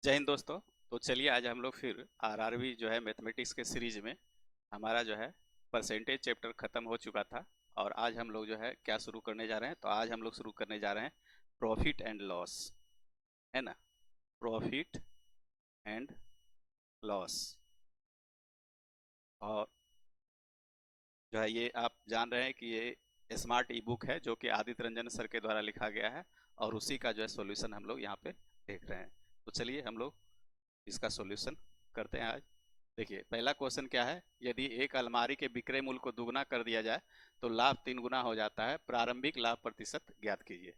जय हिंद दोस्तों। तो चलिए आज हम लोग फिर आरआरबी जो है मैथमेटिक्स के सीरीज में हमारा जो है परसेंटेज चैप्टर खत्म हो चुका था। और आज हम लोग जो है क्या शुरू करने जा रहे हैं, तो आज हम लोग शुरू करने जा रहे हैं प्रॉफिट एंड लॉस, है ना। Profit and loss. और जो है ये आप जान रहे हैं कि ये स्मार्ट ई बुक है जो कि आदित्य रंजन सर के द्वारा लिखा गया है, और उसी का जो है सॉल्यूशन हम लोग यहाँ पे देख रहे हैं। तो चलिए हम लोग इसका सॉल्यूशन करते हैं आज। देखिए पहला क्वेश्चन क्या है, यदि एक अलमारी के विक्रय मूल्य को दुगना कर दिया जाए तो लाभ 3 गुना हो जाता है, प्रारंभिक लाभ प्रतिशत ज्ञात कीजिए।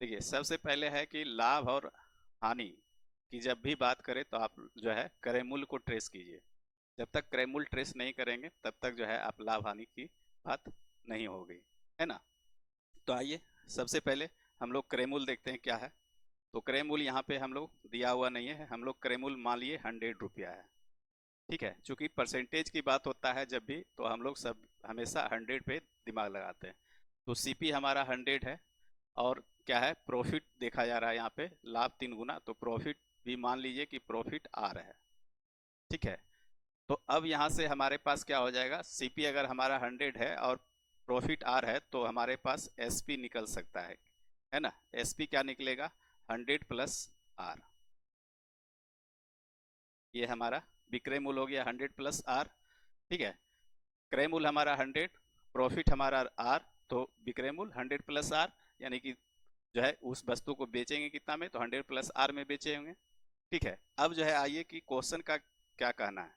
देखिए सबसे पहले है कि लाभ और हानि की जब भी बात करें तो आप जो है क्रय मूल्य को ट्रेस कीजिए। जब तक क्रय मूल्य ट्रेस नहीं करेंगे तब तक जो है आप लाभ हानि की बात नहीं होगी, है ना। तो आइए सबसे पहले हम लोग क्रय मूल्य देखते हैं क्या है। तो क्रय मूल्य यहाँ पे हम लोग दिया हुआ नहीं है, हम लोग क्रय मूल्य मान लिए 100 रुपया है। ठीक है, चूंकि परसेंटेज की बात होता है जब भी, तो हम लोग सब हमेशा 100 पे दिमाग लगाते हैं। तो सीपी हमारा 100 है, और क्या है, प्रॉफिट देखा जा रहा है यहाँ पे लाभ 3 गुना, तो प्रॉफिट भी मान लीजिए कि प्रॉफिट आर है। ठीक है, तो अब यहाँ से हमारे पास क्या हो जाएगा, सीपी अगर हमारा 100 है और प्रॉफिट आर है तो हमारे पास एसपी निकल सकता है ना। एसपी क्या निकलेगा, 100 प्लस आर। ये हमारा विक्रय मूल्य हो गया 100 प्लस आर। ठीक है, क्रय मूल्य हमारा 100, प्रॉफिट हमारा आर, तो विक्रय मूल्य 100 प्लस आर, यानी कि जो है उस वस्तु को बेचेंगे कितना में, तो 100 प्लस आर में बेचेंगे। ठीक है, अब जो है आइए कि क्वेश्चन का क्या कहना है।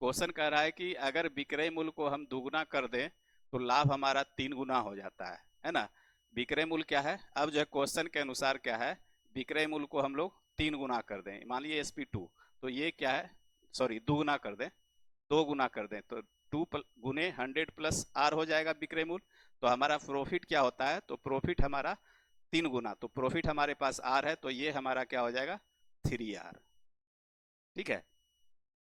क्वेश्चन कह रहा है कि अगर विक्रय मूल्य को हम दुगुना कर दें तो लाभ हमारा 3 गुना हो जाता है ना। विक्रय मूल्य क्या है, अब जो है क्वेश्चन के अनुसार क्या है, विक्रय मूल्य को हम लोग 3 गुना कर दें, मान लीजिए SP2, तो ये क्या है, सॉरी दुगुना कर दें, 2 गुना कर दें, तो 2 गुने 100 प्लस आर हो जाएगा विक्रय मूल्य। तो हमारा प्रॉफिट क्या होता है, तो प्रॉफिट हमारा 3 गुना, तो प्रॉफिट हमारे पास आर है, तो ये हमारा क्या हो जाएगा 3R। ठीक है,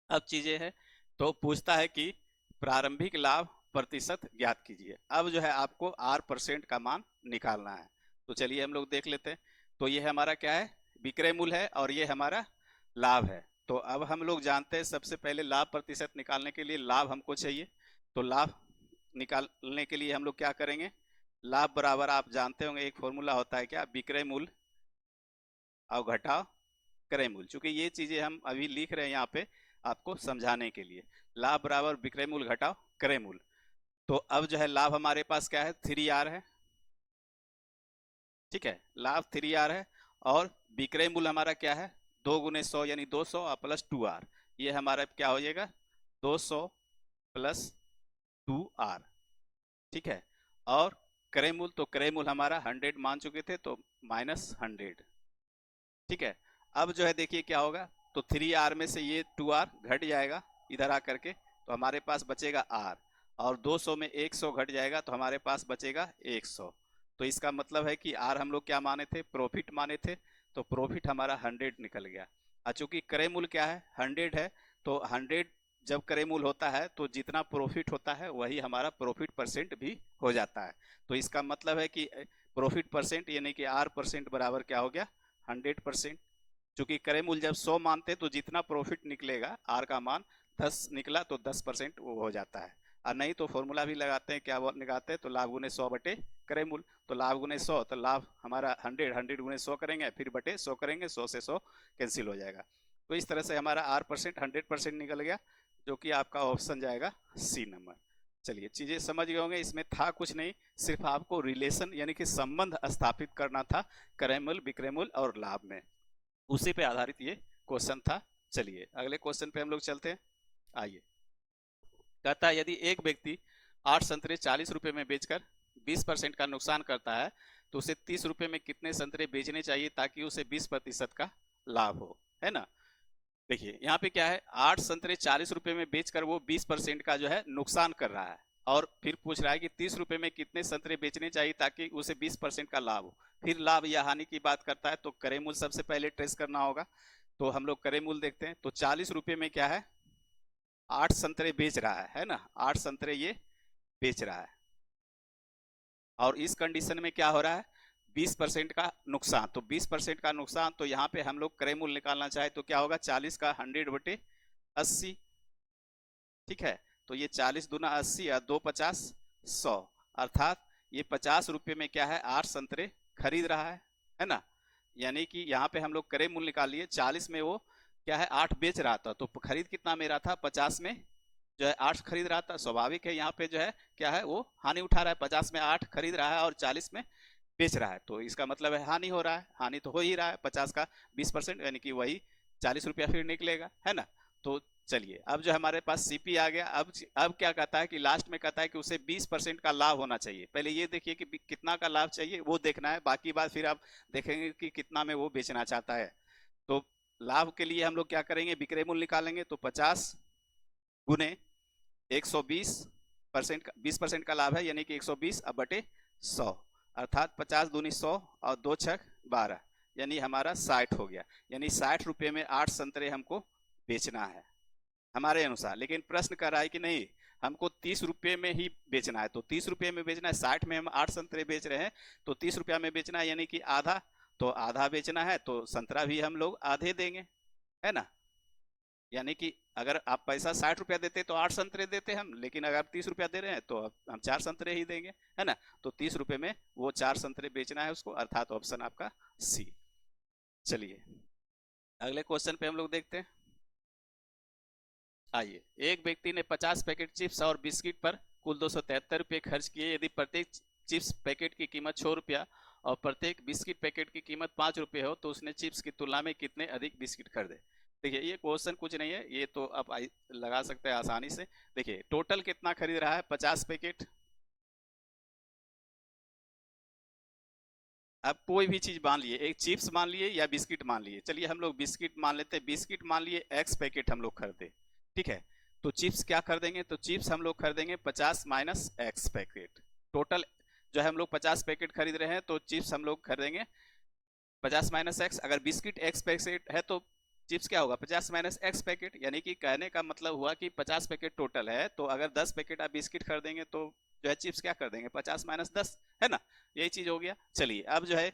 अब चीजें है, तो पूछता है कि प्रारंभिक लाभ प्रतिशत ज्ञात कीजिए। अब जो है आपको R% का मान निकालना है। तो चलिए हम लोग देख लेते हैं। तो ये हमारा क्या है, विक्रय मूल्य है, और ये हमारा लाभ है। तो अब हम लोग जानते हैं सबसे पहले लाभ प्रतिशत निकालने के लिए लाभ हमको चाहिए। तो लाभ निकालने के लिए हम लोग क्या करेंगे, लाभ बराबर आप जानते होंगे एक फॉर्मूला होता है क्या, विक्रय मूल्य और घटाव क्रय मूल्य। चूंकि ये चीजें हम अभी लिख रहे हैं यहाँ पे आपको समझाने के लिए, लाभ बराबर विक्रय मूल्य घटाव क्रय मूल्य। तो अब जो है लाभ हमारे पास क्या है, 3R है। ठीक है, लाभ 3R है, और विक्रय मूल्य हमारा क्या है, 2 गुने 100 यानी 200 और प्लस 2R। ये हमारा क्या हो जाएगा, 200 प्लस 2R। ठीक है, और क्रय मूल्य, तो क्रय मूल्य हमारा 100 मान चुके थे, तो -100। ठीक है, अब जो है देखिए क्या होगा, तो 3R में से ये 2R घट जाएगा इधर आकर के, तो हमारे पास बचेगा R, और 200 में 100 घट जाएगा तो हमारे पास बचेगा 100। तो इसका मतलब है कि R हम लोग क्या माने थे, प्रॉफिट माने थे, तो प्रॉफिट हमारा 100 निकल गया। और चूंकि क्रय मूल्य क्या है, 100 है, तो 100 जब क्रय मूल्य होता है तो जितना प्रॉफिट होता है वही हमारा प्रॉफिट परसेंट भी हो जाता है। तो इसका मतलब है कि प्रॉफिट परसेंट यानी कि R% बराबर क्या हो गया, 100%। चूंकि क्रय मूल्य जब 100 मानते तो जितना प्रॉफिट निकलेगा, आर का मान 10 निकला तो 10% वो हो जाता है। और नहीं तो फॉर्मूला भी लगाते हैं, क्या लगाते हैं, तो लाभ गुने 100 बटे क्रय मूल्य। तो लाभ गुने 100, तो लाभ हमारा 100 गुने 100 करेंगे, फिर बटे 100 करेंगे, 100 से 100 कैंसिल हो जाएगा। तो इस तरह से हमारा R% 100% निकल गया, जो कि आपका ऑप्शन जाएगा सी नंबर। चलिए चीजें समझ गए होंगे, इसमें था कुछ नहीं, सिर्फ आपको रिलेशन यानी कि संबंध स्थापित करना था क्रय मूल्य, विक्रय मूल्य और लाभ में, उसी पे आधारित ये क्वेश्चन था। चलिए अगले क्वेश्चन पे हम लोग चलते हैं। आइए, कहता है यदि एक व्यक्ति 8 संतरे 40 रुपए में बेचकर 20% का नुकसान करता है तो उसे 30 रुपए में कितने संतरे बेचने चाहिए ताकि उसे 20% का लाभ हो, है ना। देखिए यहाँ पे क्या है, 8 संतरे 40 रुपए में बेचकर वो 20% का जो है नुकसान कर रहा है, और फिर पूछ रहा है कि 30 रुपए में कितने संतरे बेचने चाहिए ताकि उसे 20% का लाभ हो। फिर लाभ या हानि की बात करता है, तो क्रय मूल्य सबसे पहले ट्रेस करना होगा। तो हम लोग क्रय मूल्य देखते हैं, तो 40 रुपए में क्या है, 8 संतरे बेच रहा है ना, 8 संतरे ये बेच रहा है, और इस कंडीशन में क्या हो रहा है, 20% का नुकसान, तो 20% का नुकसान, तो यहाँ पे हम लोग क्रय मूल्य निकालना चाहे तो क्या होगा, 40 का 100/80, ठीक है। तो ये 40 दूना 80 और 2 50 100, अर्थात ये 50 रुपये में क्या है, 8 संतरे खरीद रहा है ना। यानी कि यहाँ पे हम लोग क्रय मूल्य निकाल लिए, 40 में वो क्या है 8 बेच रहा था, तो खरीद कितना मेरा था, 50 में जो है 8 खरीद रहा था। स्वाभाविक है यहाँ पे जो है क्या है, वो हानि उठा रहा है, 50 में 8 खरीद रहा है और 40 में बेच रहा है, तो इसका मतलब है हानि हो रहा है, हानि तो हो ही रहा है। 50 का 20% यानी कि वही 40 रुपया फिर निकलेगा, है ना। तो चलिए, अब जो हमारे पास सीपी आ गया, अब क्या कहता है कि लास्ट में कहता है कि उसे 20% का लाभ होना चाहिए। पहले ये देखिए कि कितना का लाभ चाहिए वो देखना है, बाकी बात फिर आप देखेंगे कि कितना में वो बेचना चाहता है। तो लाभ के लिए हम लोग क्या करेंगे, विक्रय मूल्य निकालेंगे, तो 50 गुने 120% का, 20% का लाभ है यानी कि 120/100, अर्थात 50 दूनी 100 और 2 छक 12, यानी हमारा 60 हो गया। यानी 60 रुपये में 8 संतरे हमको बेचना है हमारे अनुसार। लेकिन प्रश्न कर रहा है कि नहीं, हमको 30 रुपये में ही बेचना है, तो 30 रुपये में बेचना है, 60 में हम 8 संतरे बेच रहे हैं, तो 30 रुपया में बेचना है यानी कि आधा, तो आधा बेचना है, तो संतरा भी हम लोग आधे देंगे, है ना। यानी कि अगर आप पैसा 60 रुपया देते तो 8 संतरे देते हम, लेकिन अगर आप 30 रुपया दे रहे हैं तो हम 4 संतरे ही देंगे, है ना। तो 30 रुपये में वो 4 संतरे बेचना है उसको, अर्थात ऑप्शन आपका सी। चलिए अगले क्वेश्चन पे हम लोग देखते हैं। आइए, एक व्यक्ति ने 50 पैकेट चिप्स और बिस्किट पर कुल 273 रुपये खर्च किए। यदि प्रत्येक चिप्स पैकेट की कीमत 6 रुपया और प्रत्येक बिस्किट पैकेट की कीमत 5 रुपये हो, तो उसने चिप्स की तुलना में कितने अधिक बिस्किट खरीदे। देखिए ये क्वेश्चन कुछ नहीं है, ये तो आप लगा सकते हैं आसानी से। देखिए टोटल कितना खरीद रहा है, 50 पैकेट। अब कोई भी चीज मान लिए, एक चिप्स मान लिए या बिस्किट मान लिए, चलिए हम लोग बिस्किट मान लेते हैं। बिस्किट मान लिए x पैकेट हम लोग खरीदे, ठीक है। तो चिप्स क्या खरीदेंगे, तो चिप्स हम लोग खरीदेंगे 50 माइनस x पैकेट। टोटल जो है हम लोग 50 पैकेट खरीद रहे हैं, तो चिप्स हम लोग खरीदेंगे 50 माइनस x। अगर बिस्किट x पैकेट है तो चिप्स क्या होगा, 50 माइनस x पैकेट। यानी कि कहने का मतलब हुआ कि 50 पैकेट टोटल है, तो अगर 10 पैकेट आप बिस्किट खरीदेंगे तो जो है चिप्स क्या कर देंगे, 50 माइनस 10, है ना। यही चीज हो गया। चलिए अब जो है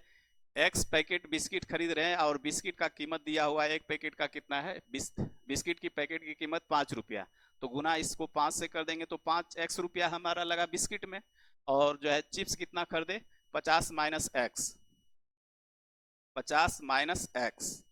x पैकेट बिस्किट खरीद रहे हैं और बिस्किट का कीमत दिया हुआ है, एक पैकेट का कितना है, बिस्किट की पैकेट की कीमत 5 रुपया, तो गुना इसको 5 से कर देंगे तो 5x रुपया हमारा लगा बिस्किट में। और जो है चिप्स कितना खरीदे, 50 माइनस एक्स, 50 माइनस एक्स,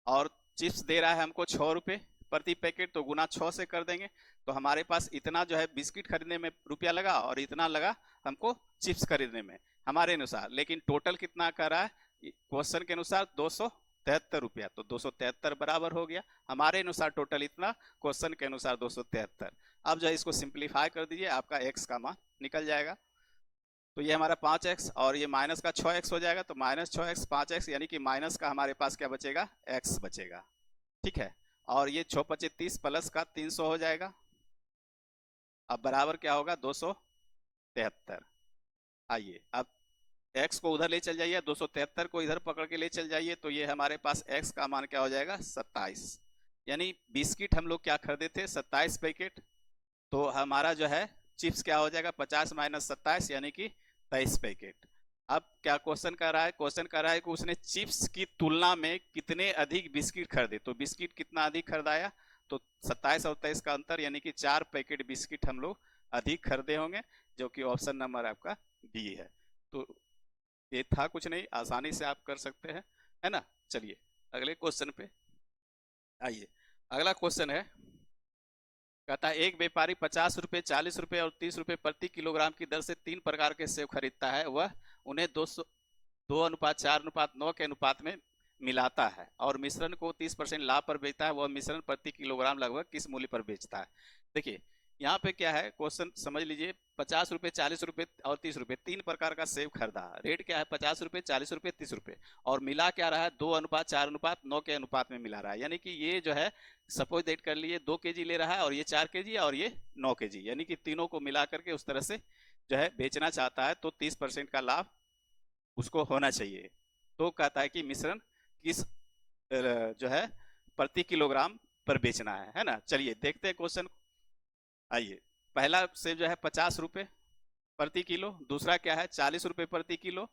और चिप्स दे रहा है हमको 6 रुपये प्रति पैकेट, तो गुना 6 से कर देंगे, तो हमारे पास इतना जो है बिस्किट खरीदने में रुपया लगा और इतना लगा हमको चिप्स खरीदने में हमारे अनुसार। लेकिन टोटल कितना कर रहा है, क्वेश्चन के अनुसार 273 रुपया, तो 273 बराबर हो गया हमारे अनुसार टोटल इतना, क्वेश्चन के अनुसार 273। अब जो है इसको सिंप्लीफाई कर दीजिए, आपका x का मान निकल जाएगा। तो ये हमारा 5x और ये माइनस का 6x हो जाएगा, तो माइनस 6x 5x, यानी कि माइनस का हमारे पास क्या बचेगा, x बचेगा, ठीक है। और ये 6 पचे 30 प्लस का 300 हो जाएगा। अब बराबर क्या होगा, 273। आइए अब x को उधर ले चल जाइए, 273 को इधर पकड़ के ले चल जाइए, तो ये हमारे पास x का मान क्या हो जाएगा, 27। यानी बिस्किट हम लोग क्या खरीदे थे, 27 पैकेट, तो हमारा जो है चिप्स क्या हो जाएगा, 50 माइनस 27 यानी कि 23 पैकेट। अब क्या क्वेश्चन कर रहा है, क्वेश्चन कर रहा है कि उसने चिप्स की तुलना में कितने अधिक बिस्किट खरीदे, तो बिस्किट कितना अधिक खरीदाया, तो 27 और 23 का अंतर, यानी कि 4 पैकेट बिस्किट हम लोग अधिक खरीदे होंगे, जो कि ऑप्शन नंबर आपका डी है। तो ये था कुछ नहीं, आसानी से आप कर सकते हैं, है ना। चलिए अगले क्वेश्चन पे आइए। अगला क्वेश्चन है, कहता है एक व्यापारी 50 रुपये, 40 रुपये और 30 रुपये प्रति किलोग्राम की दर से 3 प्रकार के सेब खरीदता है। वह उन्हें 2:4:9 के अनुपात में मिलाता है और मिश्रण को 30% लाभ पर बेचता है। वह मिश्रण प्रति किलोग्राम लगभग किस मूल्य पर बेचता है। देखिए यहाँ पे क्या है, क्वेश्चन समझ लीजिए, 50 रुपये, 40 रुपये और 30 रुपये, 3 प्रकार का सेब खरीदा। रेट क्या है, 50 रुपये, 40 रुपये, 30 रुपये, और मिला क्या रहा है, 2:4:9 के अनुपात में मिला रहा है। यानी कि ये जो है सपोज डेट कर लिए 2 kg ले रहा है और ये 4 kg और ये 9 kg, यानी कि तीनों को मिला करके उस तरह से जो है बेचना चाहता है, तो 30% का लाभ उसको होना चाहिए। तो कहता है कि मिश्रण किस जो है प्रति किलोग्राम पर बेचना है ना। चलिए देखते हैं क्वेश्चन। आइए, पहला सेब जो है 50 रुपये प्रति किलो, दूसरा क्या है 40 रुपये प्रति किलो,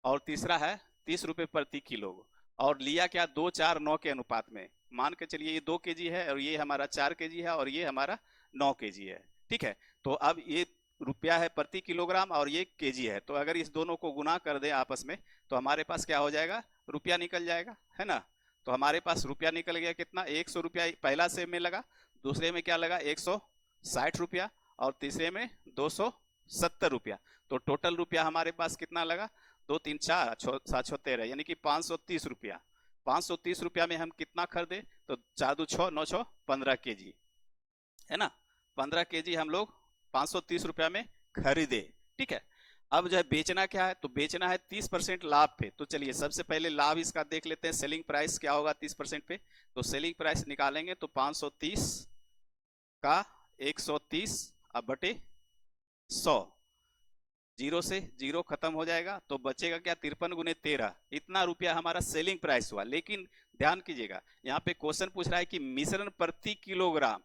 और तीसरा है 30 रुपये प्रति किलो। और लिया क्या, 2 4 9 के अनुपात में। मान के चलिए ये 2 kg है और ये हमारा 4 kg है और ये हमारा 9 kg है। ठीक है, तो अब ये रुपया है प्रति किलोग्राम और ये केजी है, तो अगर इस दोनों को गुना कर दे आपस में तो हमारे पास क्या हो जाएगा, रुपया निकल जाएगा, है ना। तो हमारे पास रुपया निकल गया कितना, 100 रुपया पहला सेब में लगा, दूसरे में क्या लगा 160 रुपया और तीसरे में 270 रुपया। तो टोटल रुपया हमारे पास कितना लगा, 2 3 4 7 6 13 यानी कि 530 रुपया। 530 रुपया में हम कितना खरीदे, तो 4 2 6 9 6 15 kg, है ना। 15 kg हम लोग 530 रुपया में खरीदे। ठीक है, अब जो है बेचना क्या है, तो बेचना है 30% लाभ पे। तो चलिए सबसे पहले लाभ इसका देख लेते हैं, सेलिंग प्राइस क्या होगा 30% पे। तो सेलिंग प्राइस निकालेंगे तो 530 का 130 अब बटे 100, जीरो से जीरो खत्म हो जाएगा तो बचेगा क्या, 53 गुने 13, इतना रुपया हमारा सेलिंग प्राइस हुआ। लेकिन ध्यान कीजिएगा यहाँ पे क्वेश्चन पूछ रहा है कि मिश्रण प्रति किलोग्राम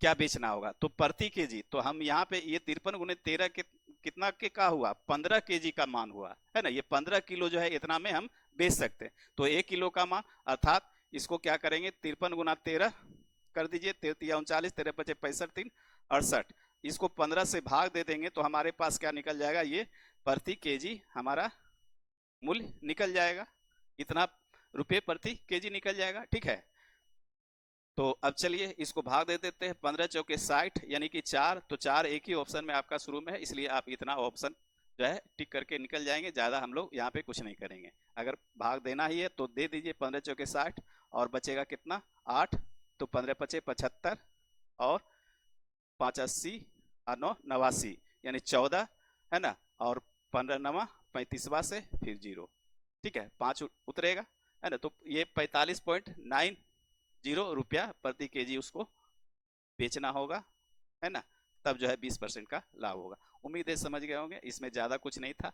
क्या बेचना होगा, तो प्रति केजी। तो हम यहाँ पे ये 53 गुने 13 के कितना के का हुआ, 15 kg का मान हुआ, है ना। ये 15 किलो जो है इतना में हम बेच सकते हैं। तो 1 किलो का मान अर्थात इसको क्या करेंगे, 53 गुना 13 कर दीजिए, 33 39 13 पचे 65 3 68, इसको 15 से भाग दे देंगे तो हमारे पास क्या निकल जाएगा, ये प्रति केजी हमारा मूल्य निकल जाएगा, इतना रुपये प्रति केजी निकल जाएगा। ठीक है, तो अब चलिए इसको भाग दे देते हैं, 15 चौके 60 यानी कि 4, तो 4 एक ही ऑप्शन में आपका शुरू में है, इसलिए आप इतना ऑप्शन जो है टिक करके निकल जाएंगे, ज़्यादा हम लोग यहाँ पे कुछ नहीं करेंगे। अगर भाग देना ही है तो दे दीजिए, 15 चौके 60 और बचेगा कितना 8, तो 15 पचे 75 और 5 80 और 9 89 यानी 14, है ना। और 15 9 35वां से फिर 0, ठीक है 5 उतरेगा, है ना। तो ये 45.90 रुपया प्रति केजी उसको बेचना होगा, है ना। तब जो है 20% का लाभ होगा। उम्मीद है समझ गए होंगे, इसमें ज़्यादा कुछ नहीं था,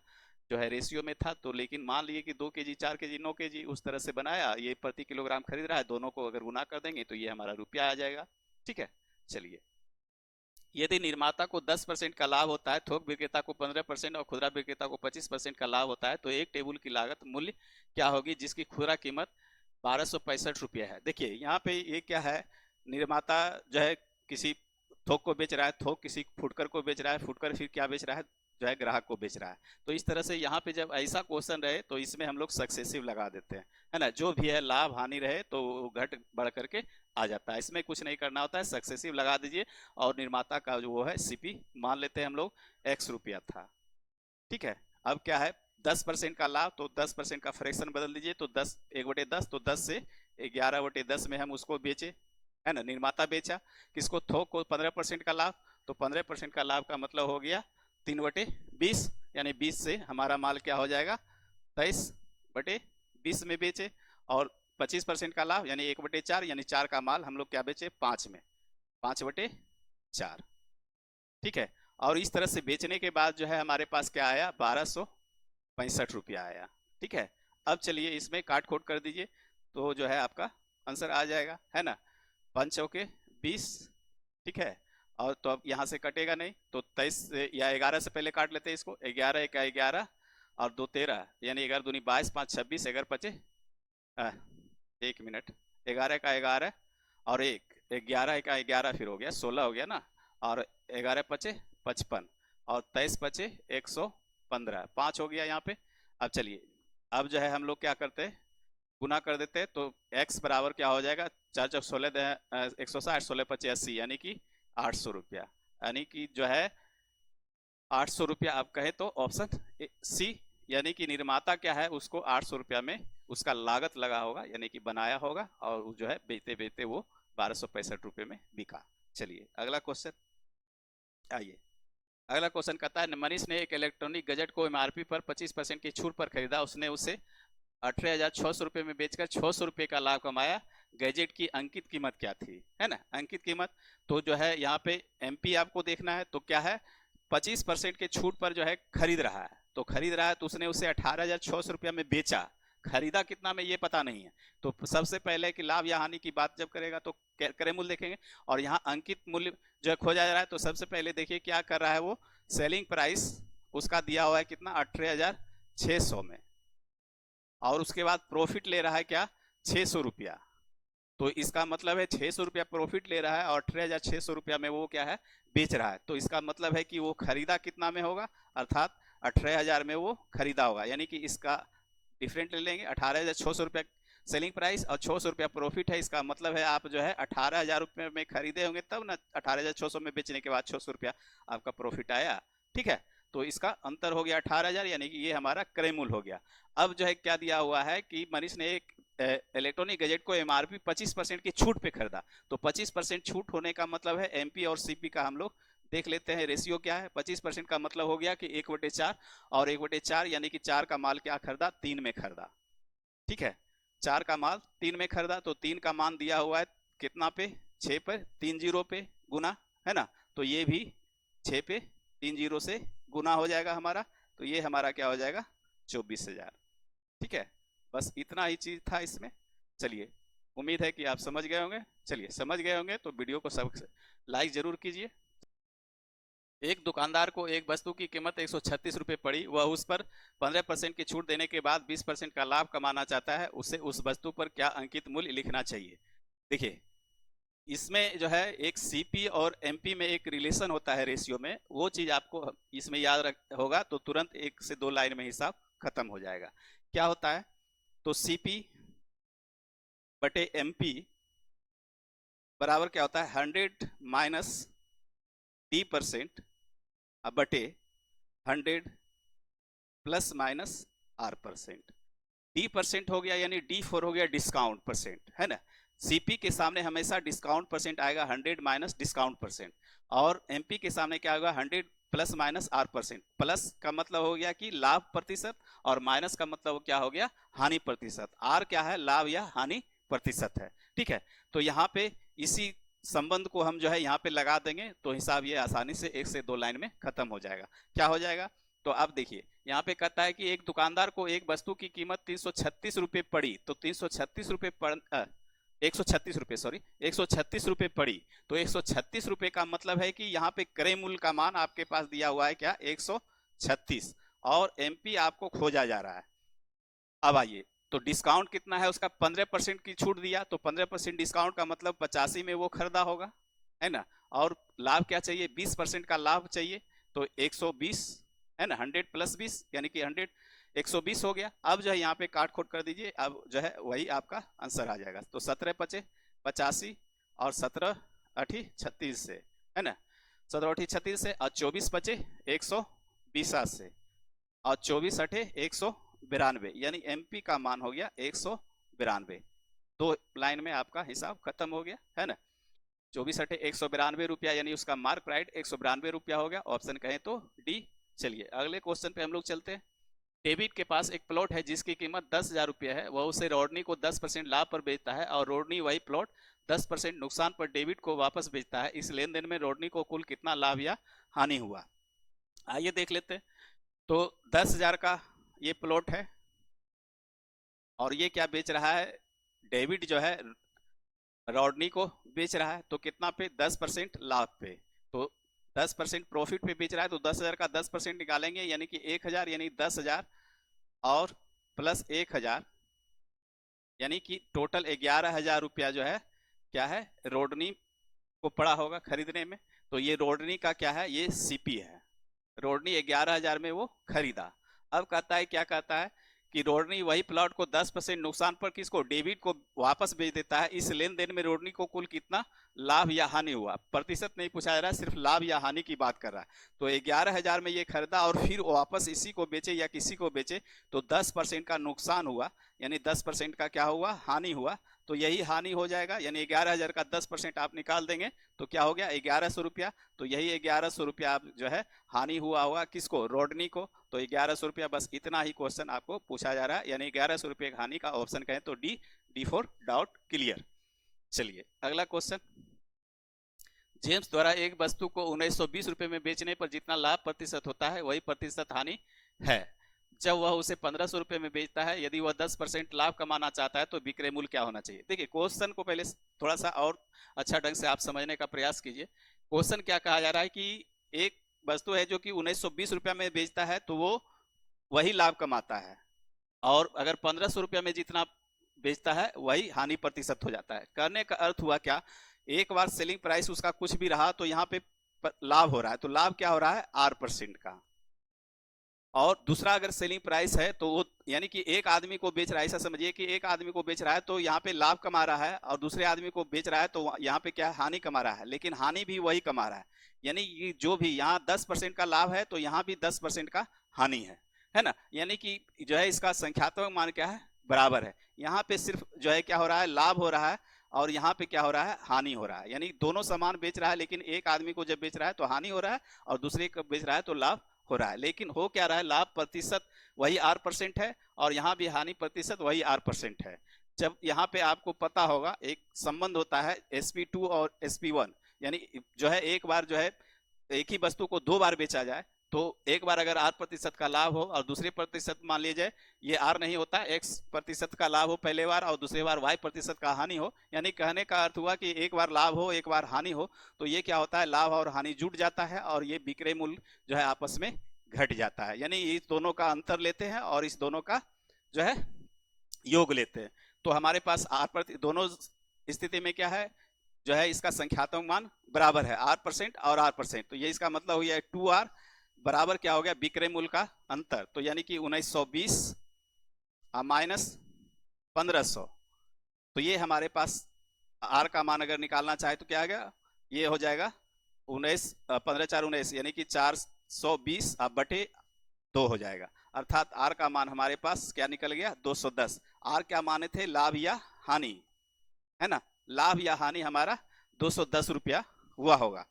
जो है रेशियो में था। तो लेकिन मान लिए कि 2 kg 4 kg 9 kg उस तरह से बनाया, ये प्रति किलोग्राम खरीद रहा है, दोनों को अगर गुना कर देंगे तो ये हमारा रुपया आ जाएगा। ठीक है, चलिए यदि निर्माता को 10% का लाभ होता है, थोक विक्रेता को 15% और खुदरा विक्रेता को 25% का लाभ होता है, तो एक टेबल की लागत मूल्य क्या होगी जिसकी खुदरा कीमत 1265 रुपया है। देखिए यहाँ पे ये क्या है, निर्माता जो है किसी थोक को बेच रहा है, थोक किसी फुटकर को बेच रहा है, फुटकर फिर क्या बेच रहा है, जो है ग्राहक को बेच रहा है। तो इस तरह से यहाँ पे जब ऐसा क्वेश्चन रहे तो इसमें हम लोग सक्सेसिव लगा देते हैं, है ना। जो भी है लाभ हानि रहे तो घट बढ़ करके आ जाता है, इसमें कुछ नहीं करना होता है, सक्सेसिव लगा दीजिए। और निर्माता का जो वो है सीपी मान लेते हैं हम लोग x रुपया था। ठीक है, अब क्या है 10% का लाभ, तो 10% का फ्रैक्शन बदल दीजिए, तो 10 1/10, तो 10 से 11/10 में हम उसको बेचे, है ना। निर्माता बेचा किसको, थोक को 15% का लाभ, तो 15% का लाभ का मतलब हो गया 3/20 यानी 20 से हमारा माल क्या हो जाएगा 23/20 में बेचे। और 25% का लाभ यानी 1/4 यानी 4 का माल हम लोग क्या बेचे 5 में, 5/4। ठीक है, और इस तरह से बेचने के बाद जो है हमारे पास क्या आया 1265 रुपया आया। ठीक है, अब चलिए इसमें काट खोट कर दीजिए तो जो है आपका आंसर आ जाएगा, है ना। 5 चौके 20, ठीक है। और तो अब यहाँ से कटेगा नहीं, तो 23 या 11 से पहले काट लेते हैं इसको, 11 1 11 और 2 13 यानी 11 दूनी 22 5 26 11 पचे 1 मिनट, 11 का 11 और 1 11 का 11 फिर हो गया 16 हो गया ना, और 11 पचे 55 और 23 पचे 115, 5 हो गया यहाँ पे। अब चलिए अब जो है हम लोग क्या करते हैं गुना कर देते हैं, तो x बराबर क्या हो जाएगा 4 चौक 16 160 16 पचे 80 यानी कि 800 रुपया, यानी कि जो है 800 रुपया आप कहे तो ऑप्शन सी, यानी कि निर्माता क्या है उसको 800 रुपया में उसका लागत लगा होगा, यानी कि बनाया होगा और जो है बेचते बेचते वो 1265 रुपये में बिका। चलिए अगला क्वेश्चन, आइए अगला क्वेश्चन कहता है मनीष ने एक इलेक्ट्रॉनिक गैजेट को एमआरपी पर 25% की छूट पर खरीदा, उसने उसे 18,600 रुपये में बेचकर 600 रुपये का लाभ कमाया, गैजेट की अंकित कीमत क्या थी, है ना। अंकित कीमत तो जो है यहाँ पे एमपी आपको देखना है, तो क्या है 25% के छूट पर जो है खरीद रहा है, तो खरीद रहा है तो उसने उसे 18,600 रुपया में बेचा, खरीदा कितना में ये पता नहीं है। तो सबसे पहले कि लाभ या हानि की बात जब करेगा तो क्रय मूल्य देखेंगे, और यहाँ अंकित मूल्य जो है खोजा जा रहा है, तो सबसे पहले देखिए क्या कर रहा है वो, सेलिंग प्राइस उसका दिया हुआ है कितना 18,600 में, और उसके बाद प्रॉफिट ले रहा है क्या, 600 रुपया। तो इसका मतलब है 600 रुपया प्रॉफिट ले रहा है और 18,600 रुपया में वो क्या है, बेच रहा है। तो इसका मतलब है कि वो खरीदा कितना में होगा, अर्थात 18,000 में वो खरीदा होगा। यानी कि इसका डिफरेंट ले लेंगे, 18,600 रुपया सेलिंग प्राइस और 600 रुपया प्रॉफिट है। इसका मतलब है आप जो है 18,000 रुपये में खरीदे होंगे तब ना 18,600 में बेचने के बाद 600 रुपया आपका प्रॉफिट आया। ठीक है, तो इसका अंतर हो गया 18,000, यानी कि ये हमारा क्रय मूल्य हो गया। अब जो है क्या दिया हुआ है कि मनीष ने एक इलेक्ट्रॉनिक गैजेट को एमआरपी 25% की छूट पे खरीदा। तो 25% छूट होने का मतलब है एमपी और सीपी का हम लोग देख लेते हैं रेशियो क्या है। 25% का मतलब हो गया कि 1/4 और 1/4 यानी कि 4 का माल क्या खरीदा, 3 में खरीदा। ठीक है, 4 का माल 3 में खरीदा, तो 3 का मान दिया हुआ है कितना पे, 6 पर, 3 जीरो पे गुना, है ना। तो ये भी 6 पे 3 जीरो से गुना हो जाएगा हमारा। तो ये हमारा क्या हो जाएगा, 24,000। ठीक है, बस इतना ही चीज था इसमें। चलिए, उम्मीद है कि आप समझ गए होंगे। चलिए, समझ गए होंगे तो वीडियो को सब लाइक जरूर कीजिए। एक दुकानदार को एक वस्तु की कीमत 136 रुपये पड़ी, वह उस पर 15% की छूट देने के बाद 20% का लाभ कमाना चाहता है। उसे उस वस्तु पर क्या अंकित मूल्य लिखना चाहिए। देखिए, इसमें जो है एक सीपी और एमपी में एक रिलेशन होता है रेशियो में, वो चीज आपको इसमें याद रख होगा तो तुरंत 1 से 2 लाइन में हिसाब खत्म हो जाएगा। क्या होता है, तो सीपी बटे एमपी बराबर क्या होता है, 100 माइनस D% बटे 100 प्लस माइनस R%। D% हो गया यानी D4 हो गया डिस्काउंट परसेंट, है ना। सीपी के सामने हमेशा डिस्काउंट परसेंट आएगा, 100 माइनस डिस्काउंट परसेंट। और एमपी के सामने क्या होगा, 100 प्लस माइनस R%। प्लस का मतलब हो गया कि लाभ प्रतिशत और माइनस का मतलब क्या हो गया, हानि प्रतिशत। आर क्या है, लाभ या हानि प्रतिशत है। ठीक है, तो यहाँ पे इसी संबंध को हम जो है यहाँ पे लगा देंगे तो हिसाब ये आसानी से 1 से 2 लाइन में खत्म हो जाएगा। क्या हो जाएगा, तो अब देखिए यहाँ पे कहता है कि एक दुकानदार को एक वस्तु की कीमत 336 रुपये पड़ी। तो 336 रुपये 136 रुपये, सॉरी 136 रुपये पड़ी। तो 136 रुपये का मतलब है कि यहाँ पे क्रय मूल्य का मान आपके पास दिया हुआ है क्या, 136, और एमपी आपको खोजा जा रहा है। अब आइए, तो डिस्काउंट कितना है उसका, 15% की छूट दिया, तो 15% डिस्काउंट का मतलब 85 में वो खरीदा होगा, है ना। और लाभ क्या चाहिए, 20% का लाभ चाहिए, तो 120, है ना। 100 प्लस 20 यानी कि 100, 120 हो गया। अब जो है यहाँ पे काट खोट कर दीजिए, अब जो है वही आपका आंसर आ जाएगा। तो 17 पचे 85 और 17 अठी 36 से, है ना। 17 अठी 36 से और 24 पचे 120 से और 24 अठे 192, यानी एमपी का मान हो गया 192। 2 लाइन में आपका हिसाब खत्म हो गया, है ना। 24 अठे 192 रुपया, यानी उसका मार्क राइट 192 रुपया हो गया। ऑप्शन कहें तो डी। चलिए अगले क्वेश्चन पे हम लोग चलते हैं। डेविड के पास एक प्लॉट है जिसकी कीमत 10,000 रुपया है। वह उसे रोडनी को 10% लाभ पर बेचता है और रोडनी वही प्लॉट 10% नुकसान पर डेविड को वापस बेचता है। इस लेन देन में रोडनी को कुल कितना लाभ या हानि हुआ। आइए देख लेते हैं। तो 10,000 का ये प्लॉट है और ये क्या बेच रहा है, डेविड जो है रोडनी को बेच रहा है। तो कितना पे, 10% लाभ पे। तो 10% प्रॉफिट पे बेच रहा है, तो 10,000 का 10% निकालेंगे यानी कि 1,000, यानी 10,000 और प्लस 1,000, यानी कि टोटल 11,000 रुपया जो है क्या है, रोडनी को पड़ा होगा खरीदने में। तो ये रोडनी का क्या है, ये सीपी है। रोडनी 11,000 में वो खरीदा। अब कहता है, क्या कहता है कि रोडनी वही प्लॉट को 10% नुकसान पर किसको, डेविड को वापस बेच देता है। इस लेन देन में रोडनी को कुल कितना लाभ या हानि हुआ। प्रतिशत नहीं पूछा जा रहा है, सिर्फ लाभ या हानि की बात कर रहा है। तो 11,000 में ये खरीदा और फिर वापस इसी को बेचे या किसी को बेचे, तो 10% का नुकसान हुआ, यानी 10% का क्या हुआ, हानि हुआ। तो यही हानि हो जाएगा, यानी 11,000 का 10% आप निकाल देंगे तो क्या हो गया, 1,100 रुपया। तो यही 1,100 रुपया आप जो है हानि हुआ होगा किसको, रोडनी को। तो 1,100 रुपया, बस इतना ही क्वेश्चन आपको पूछा जा रहा है, यानी 1,100 रुपये हानि का ऑप्शन कहें तो डी। D4 doubt clear. चलिए अगला क्वेश्चन। जेम्स द्वारा एक वस्तु को 1920 रुपये में बेचने पर जितना लाभ प्रतिशत होता है वही प्रतिशत हानि है जब वह उसे 1,500 रुपये में बेचता है। यदि वह 10% लाभ कमाना चाहता है तो विक्रय मूल्य क्या होना चाहिए। देखिए क्वेश्चन को पहले थोड़ा सा और अच्छा ढंग से आप समझने का प्रयास कीजिए। क्वेश्चन क्या कहा जा रहा है कि एक वस्तु है जो कि 1920 रुपया में बेचता है, तो वो वही लाभ कमाता है, और अगर 1500 रुपया में जितना बेचता है वही हानि प्रतिशत हो जाता है। कहने का अर्थ हुआ क्या, एक बार सेलिंग प्राइस उसका कुछ भी रहा तो यहाँ पे लाभ हो रहा है, तो लाभ क्या हो रहा है, R% का। और दूसरा अगर सेलिंग प्राइस है तो वो यानी कि एक आदमी को बेच रहा है, ऐसा समझिए कि एक आदमी को बेच रहा है तो यहाँ पे लाभ कमा रहा है, और दूसरे आदमी को बेच रहा है तो यहाँ पे क्या है, हानि कमा रहा है, लेकिन हानि भी वही कमा रहा है। यानी कि जो भी यहाँ 10% का लाभ है तो यहाँ भी 10% का हानि है ना। यानी कि जो है इसका संख्यात्मक मान क्या है, बराबर है। यहाँ पे सिर्फ जो है क्या हो रहा है, लाभ हो रहा है, और यहाँ पे क्या हो रहा है, हानि हो रहा है। यानी दोनों सामान बेच रहा है, लेकिन एक आदमी को जब बेच रहा है तो हानि हो रहा है, और दूसरे को बेच रहा है तो लाभ हो रहा है। लेकिन हो क्या रहा है, लाभ प्रतिशत वही R% है, और यहाँ भी हानि प्रतिशत वही R% है। जब यहाँ पे आपको पता होगा एक संबंध होता है SP2 और SP1, यानी जो है एक बार जो है एक ही वस्तु को दो बार बेचा जाए तो एक बार अगर R% का लाभ हो और दूसरे प्रतिशत मान लीजिए ये R नहीं होता, X% का लाभ हो पहले बार और दूसरे बार Y% का हानि हो, यानी कहने का अर्थ हुआ कि एक बार लाभ हो एक बार हानि हो, तो ये क्या होता है, लाभ और हानि जुट जाता है और ये विक्रय मूल्य जो है आपस में घट जाता है। यानी इस दोनों का अंतर लेते हैं और इस दोनों का जो है योग लेते हैं। तो हमारे पास दोनों स्थिति में क्या है, जो है इसका संख्यात्मक मान बराबर है, R% और R%। तो ये इसका मतलब हो गया 2R बराबर क्या हो गया, विक्रय मूल्य का अंतर। तो यानी कि 1920 माइनस 1500, तो ये हमारे पास R का मान अगर निकालना चाहे तो क्या आ गया, ये हो जाएगा 15×4 = 19, यानी कि 420 बटे 2 हो जाएगा। अर्थात R का मान हमारे पास क्या निकल गया, 210। R क्या माने थे, लाभ या हानि, है ना, लाभ या हानि हमारा 210 रुपया हुआ होगा।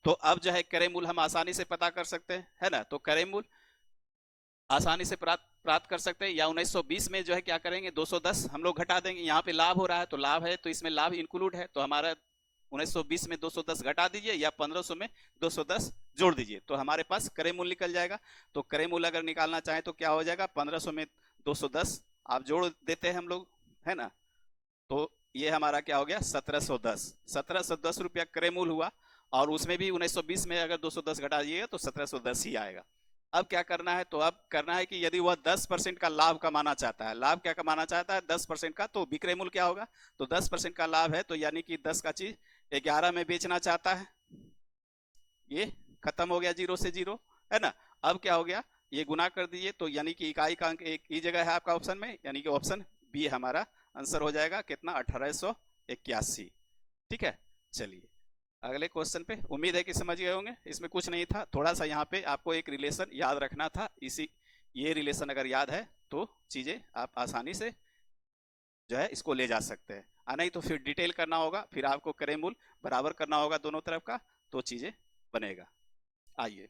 तो अब जो है क्रय मूल्य हम आसानी से पता कर सकते हैं, है ना। तो क्रय मूल्य आसानी से प्राप्त कर सकते हैं, या 1920 में जो है क्या करेंगे, 210 हम लोग घटा देंगे। यहाँ पे लाभ हो रहा है तो लाभ है तो इसमें लाभ इंक्लूड है, तो हमारा 1920 में 210 घटा दीजिए या 1500 में 210 जोड़ दीजिए, तो हमारे पास क्रय मूल्य निकल जाएगा। तो क्रय मूल्य अगर निकालना चाहें तो क्या हो जाएगा, 1500 में 210 आप जोड़ देते हैं हम लोग, है ना। तो ये हमारा क्या हो गया, 1710 रुपया क्रय मूल्य हुआ, और उसमें भी 1920 में अगर 210 घटा दीजिएगा तो 1710 ही आएगा। अब क्या करना है, तो अब करना है कि यदि वह 10% का लाभ कमाना चाहता है, लाभ क्या कमाना चाहता है, 10% का, तो विक्रय मूल्य क्या होगा, तो 10% का लाभ है तो यानी कि 10 का चीज 11 में बेचना चाहता है, ये खत्म हो गया 0 से 0, है ना। अब क्या हो गया, ये गुना कर दीजिए, तो यानी कि इकाई का अंक एक ही जगह है आपका ऑप्शन में, यानी कि ऑप्शन बी हमारा आंसर हो जाएगा कितना, 1881। ठीक है, चलिए अगले क्वेश्चन पे। उम्मीद है कि समझ गए होंगे, इसमें कुछ नहीं था, थोड़ा सा यहाँ पे आपको एक रिलेशन याद रखना था, इसी ये रिलेशन अगर याद है तो चीजें आप आसानी से जो है इसको ले जा सकते हैं, नहीं तो फिर डिटेल करना होगा, फिर आपको क्रय मूल्य बराबर करना होगा दोनों तरफ का, तो चीजें बनेगा। आइए,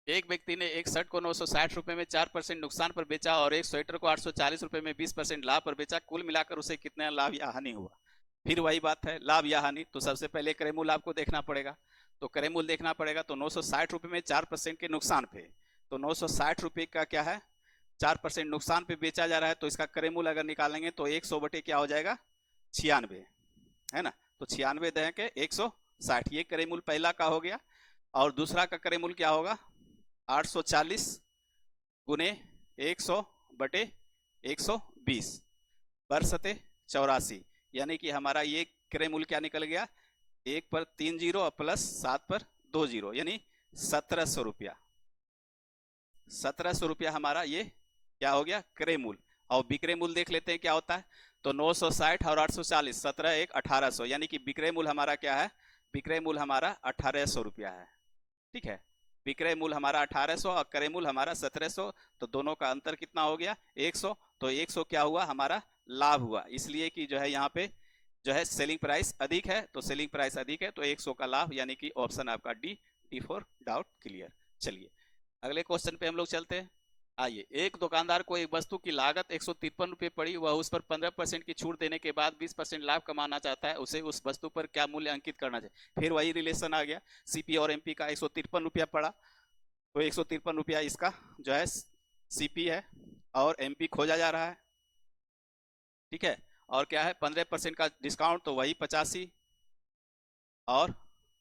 एक व्यक्ति ने एक शर्ट को 960 रुपए में 4% नुकसान पर बेचा और एक स्वेटर को 840 रुपए में 20% लाभ पर बेचा, कुल मिलाकर उसे कितना लाभ या हानि हुआ। फिर वही बात है, लाभ या हानि, तो सबसे पहले क्रय मूल्य आपको देखना पड़ेगा, तो क्रय मूल्य देखना पड़ेगा। तो 960 रुपए में 4% के नुकसान पे, तो 960 रुपए का क्या है, 4% नुकसान पे बेचा जा रहा है, तो इसका क्रय मूल्य अगर निकालेंगे तो 100 बटे क्या हो जाएगा, 96, है ना। तो 96 दे के 160, ये क्रय मूल्य पहला का हो गया। और दूसरा का क्रय मूल्य क्या होगा, 840 गुने 100 बटे 120 बरसते 84, यानी कि हमारा ये क्रय मूल्य क्या निकल गया, 1 पर 3 जीरो और प्लस 7 पर 2 जीरो, यानी 1700 रुपया। 1700 रुपया हमारा ये क्या हो गया, क्रय मूल्य। और विक्रय मूल्य देख लेते हैं क्या होता है, तो 960 और 840, 17 1 1800, यानी कि विक्रय मूल्य हमारा क्या है, विक्रय मूल्य हमारा 1800 रुपया है। ठीक है, विक्रय मूल्य हमारा 1800 और क्रय मूल्य हमारा 1700, तो दोनों का अंतर कितना हो गया, 100। तो 100 क्या हुआ, हमारा लाभ हुआ, इसलिए कि जो है यहाँ पे जो है सेलिंग प्राइस अधिक है, तो सेलिंग प्राइस अधिक है तो 100 का लाभ, यानी कि ऑप्शन आपका डी फॉर डाउट क्लियर। चलिए अगले क्वेश्चन पे हम लोग चलते हैं। आइए, एक दुकानदार को एक वस्तु की लागत 153 रुपये पड़ी, वह उस पर 15% की छूट देने के बाद 20% लाभ कमाना चाहता है, उसे उस वस्तु पर क्या मूल्य अंकित करना चाहिए। फिर वही रिलेशन आ गया, सीपी और एमपी का 153 रुपया पड़ा, तो 153 रुपया इसका जो है सीपी है और एमपी खोजा जा रहा है। ठीक है, और क्या है, 15% का डिस्काउंट तो वही 85, और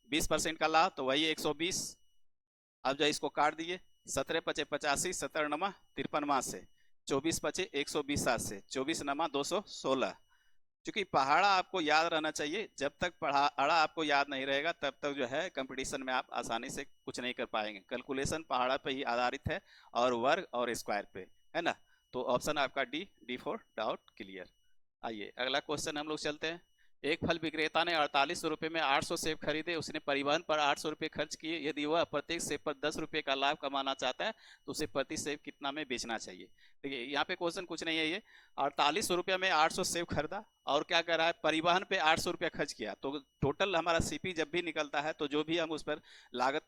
20% का लाभ तो वही 120। अब जो इसको काट दिए, 17 पचे 85, 17 नमा 53 से, 24 पचे 120 से, 24 नमा 216। क्योंकि पहाड़ा आपको याद रहना चाहिए, जब तक पहाड़ा आपको याद नहीं रहेगा तब तक जो है कंपटीशन में आप आसानी से कुछ नहीं कर पाएंगे। कैलकुलेशन पहाड़ा पे ही आधारित है और वर्ग और स्क्वायर पे, है ना। तो ऑप्शन आपका डी फॉर डाउट क्लियर। आइए अगला क्वेश्चन हम लोग चलते हैं। एक फल विक्रेता ने 48 रुपए में 800 सेब खरीदे, उसने परिवहन पर 800 रुपए खर्च किए। यदि वह प्रत्येक सेब पर 10 रुपए का लाभ कमाना चाहता है तो उसे प्रति सेब कितना में बेचना चाहिए। देखिए यहाँ पे क्वेश्चन कुछ नहीं है, ये 48 रुपये में 800 सेब खरीदा और क्या कर रहा है, परिवहन पे 800 रुपया खर्च किया। तो टोटल हमारा सीपी जब भी निकलता है तो जो भी हम उस पर लागत